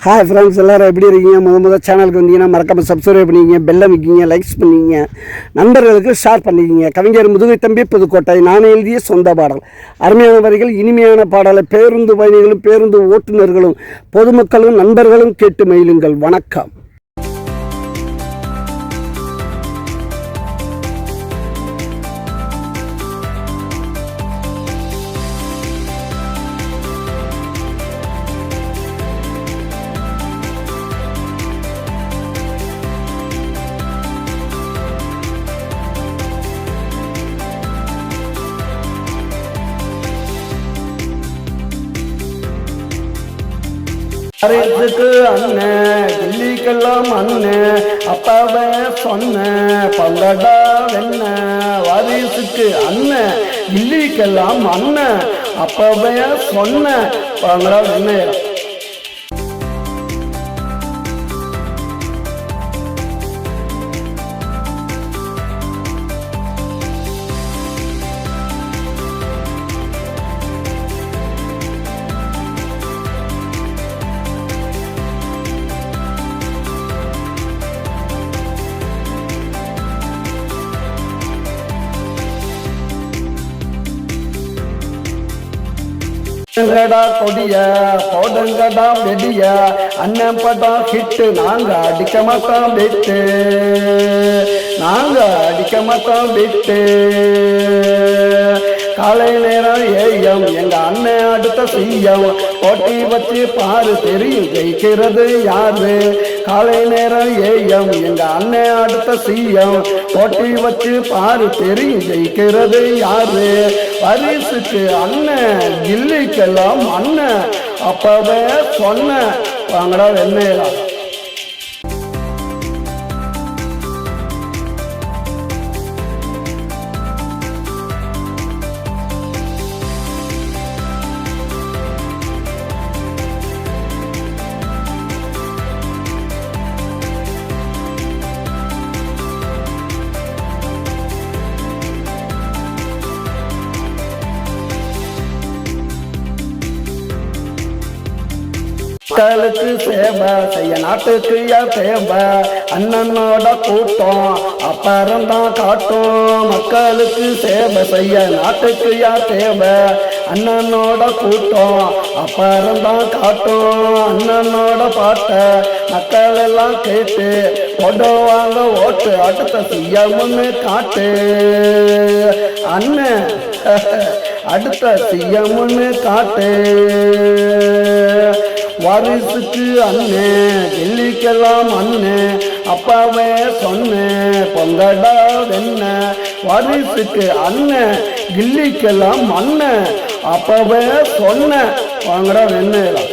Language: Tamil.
ஹாய் ஃப்ரெண்ட்ஸ், எல்லோரும் எப்படி இருக்கீங்க? முதல் சேனலுக்கு வந்தீங்கன்னா மறக்காமல் சப்ஸ்கிரைப் பண்ணிக்கிங்க, பெல்லை வைக்கிங்க, லைக்ஸ் பண்ணிக்கிங்க, நண்பர்களுக்கு ஷேர் பண்ணிக்கிங்க. கவிஞர் முதுகை தம்பி புதுக்கோட்டை. நான் எழுதிய சொந்த பாடல். அருமையான வரிகள், இனிமையான பாடலை பேருந்து பயணிகளும் பேருந்து ஓட்டுநர்களும் பொதுமக்களும் நண்பர்களும் கேட்டு மகிழுங்கள். வணக்கம். அரசுக்கு அண்ணன், தில்லிக்கெல்லாம் அண்ணன், அப்பாவை சொன்ன பல்லடா வெண்ண. வாரிசுக்கு அண்ணன், தில்லிக்கெல்லாம் அண்ணன், அப்பாவை சொன்ன பல்லடா வெண்ண. போடுங்கடா கொடிய, போடுங்கடா வெடிய, அண்ணன் படம் ஹிட்டு, நாங்க அடிக்க மாட்டோம் விட்டு, நாங்க அடிக்க மாட்டோம் விட்டு. காலை நேரம் ஏயம், எங்க அண்ணன் அடுத்த செய்யம், போட்டி வச்சு பாரு தெரியும் ஜெயிக்கிறது யாரு. காலை நேரம் ஏயம், எங்க அண்ணன் அடுத்த செய்யம், போட்டி வச்சு பாரு தெரியும் ஜெயிக்கிறது யாரு. பரிசுக்கு அண்ணன், கில்லிக்கெல்லாம் அண்ணன், அப்பவே சொன்ன வாங்கடா வெண்ணையெல்லாம். மக்களுக்கு சேவை செய்ய நாட்டுக்கு யார் தேவை, அண்ணனோட கூட்டம் அப்புறம் தான் காட்டும். மக்களுக்கு சேவை செய்ய நாட்டுக்கு யார் தேவை, அண்ணனோட கூட்டம் அப்புறம் தான் காட்டும். அண்ணனோட பாட்டை மக்கள் எல்லாம் கேட்டு போடுவாங்க ஓட்டு, அடுத்த சிஎம்னு காட்டு. அண்ணன் அடுத்த சிஎம்னு காட்டு. வாரிசுக்கு அண்ணன், டெல்லிக்கெல்லாம் அண்ணன், அப்பாவே சொன்னேன் பொங்கடா வெண்ண. வாரிசுக்கு அண்ணன், கில்லிக்கெல்லாம் அண்ணன், அப்பாவே சொன்ன வாங்கடா வெண்ணெல்லாம்.